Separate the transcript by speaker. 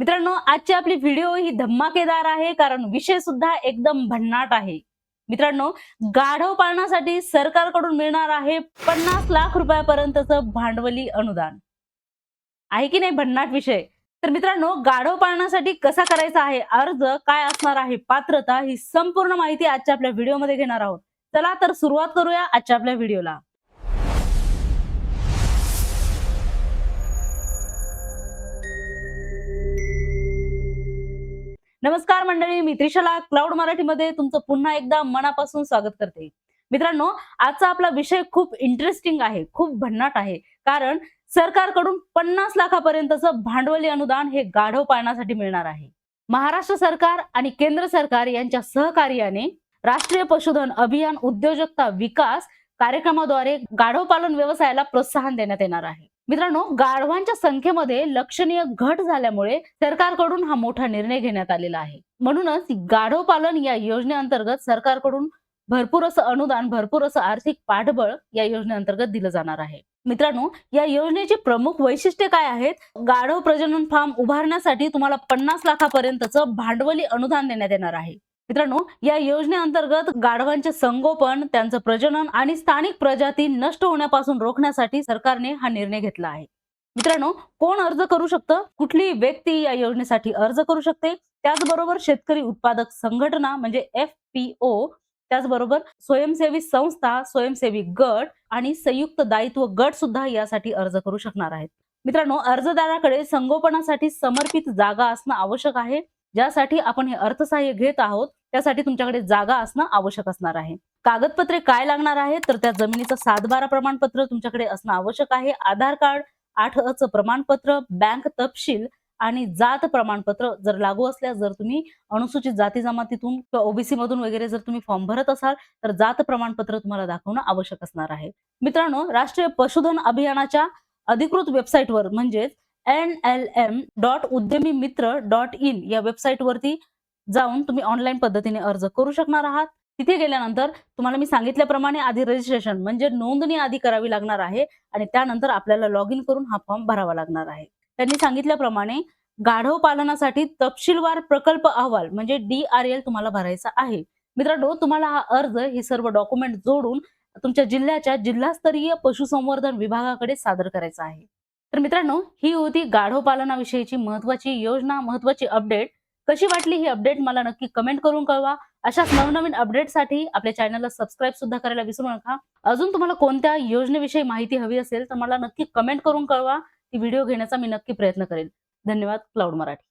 Speaker 1: मित्रांनो, आजची आपली व्हिडिओ ही धमाकेदार आहे कारण विषय सुद्धा एकदम भन्नाट आहे. मित्रांनो, गाढव पालनासाठी सरकारकडून मिळणार आहे 50 लाख रुपयापर्यंतचं भांडवली अनुदान. आहे की नाही भन्नाट विषय? तर मित्रांनो, गाढव पालनासाठी कसा करायचा आहे अर्ज, काय असणार आहे पात्रता, ही संपूर्ण माहिती आजच्या आपल्या व्हिडिओमध्ये घेणार आहोत. चला तर सुरुवात करूया आजच्या आपल्या व्हिडिओला. नमस्कार मंडळी, मी त्रिशला क्लाउड मराठीमध्ये तुमचं पुन्हा एकदा मनापासून स्वागत करते. मित्रांनो, आजचा आपला विषय खूप इंटरेस्टिंग आहे, खूप भन्नाट आहे. कारण सरकारकडून 50 लाखापर्यंतचं भांडवली अनुदान हे गाढव पालनासाठी मिळणार आहे. महाराष्ट्र सरकार आणि केंद्र सरकार यांच्या सहकार्याने राष्ट्रीय पशुधन अभियान उद्योजकता विकास कार्यक्रमाद्वारे गाढव पालन व्यवसायाला प्रोत्साहन देण्यात येणार आहे. मित्रांनो, गाढवांच्या संख्येमध्ये लक्षणीय घट झाल्यामुळे सरकारकडून हा मोठा निर्णय घेण्यात आलेला आहे. म्हणूनच गाढव पालन या योजनेअंतर्गत सरकारकडून भरपूर असं अनुदान, भरपूर असं आर्थिक पाठबळ या योजनेअंतर्गत दिलं जाणार आहे. मित्रांनो, या योजनेची प्रमुख वैशिष्ट्ये काय आहेत? गाढव प्रजनन फार्म उभारण्यासाठी तुम्हाला 50 लाखापर्यंतचं भांडवली अनुदान देण्यात येणार आहे. मित्रांनो, या योजनेअंतर्गत गाढवांचे संगोपन, त्यांचं प्रजनन आणि स्थानिक प्रजाती नष्ट होण्यापासून रोखण्यासाठी सरकारने हा निर्णय घेतला आहे. मित्रांनो, कोण अर्ज करू शकतं? कुठली व्यक्ती या योजनेसाठी अर्ज करू शकते? त्याचबरोबर शेतकरी उत्पादक संघटना म्हणजे FPO, त्याचबरोबर स्वयंसेवी संस्था, स्वयंसेवी गट आणि संयुक्त दायित्व गट सुद्धा यासाठी अर्ज करू शकणार आहेत. मित्रांनो, अर्जदाराकडे संगोपनासाठी समर्पित जागा असणं आवश्यक आहे. ज्यासाठी आपण हे अर्थसहाय्य घेत आहोत त्यासाठी तुमच्याकडे जागा असणं आवश्यक असणार आहे. कागदपत्रे काय लागणार आहेत? तर त्या जमिनीचं 7/12 प्रमाणपत्र तुमच्याकडे असणं आवश्यक आहे. आधार कार्ड, 8अ प्रमाणपत्र, बँक तपशील आणि जात प्रमाणपत्र जर लागू असल्यास, जर तुम्ही अनुसूचित जाती जमातीतून किंवा ओबीसी मधून वगैरे जर तुम्ही फॉर्म भरत असाल तर जात प्रमाणपत्र तुम्हाला दाखवणं आवश्यक असणार आहे. मित्रांनो, राष्ट्रीय पशुधन अभियानाच्या अधिकृत वेबसाईटवर म्हणजेच nlm.udyamimiत्र.in या वेबसाईट वरती जाऊन तुम्ही ऑनलाईन पद्धतीने अर्ज करू शकणार आहात. तिथे गेल्यानंतर तुम्हाला मी सांगितल्याप्रमाणे आधी रजिस्ट्रेशन म्हणजे नोंदणी आधी करावी लागणार आहे आणि त्यानंतर आपल्याला लॉग इन करून हा फॉर्म भरावा लागणार आहे. त्यांनी सांगितल्याप्रमाणे गाढव पालनासाठी तपशीलवार प्रकल्प अहवाल म्हणजे DRL तुम्हाला भरायचा आहे. मित्रांनो, तुम्हाला हा अर्ज हे सर्व डॉक्युमेंट जोडून तुमच्या जिल्ह्याच्या जिल्हास्तरीय पशुसंवर्धन विभागाकडे सादर करायचा आहे. तर मित्रांनो, ही होती गाढव पालनाविषयीची महत्त्वाची योजना, महत्त्वाची अपडेट. कशी वाटली ही अपडेट मला नक्की कमेंट करून कळवा. अशाच नवनवीन अपडेटसाठी आपल्या चॅनलला सबस्क्राईब सुद्धा करायला विसरू नका. अजून तुम्हाला कोणत्या योजनेविषयी माहिती हवी असेल तर मला नक्की कमेंट करून कळवा. ती व्हिडिओ घेण्याचा मी नक्की प्रयत्न करेन. धन्यवाद. क्लाउड मराठी.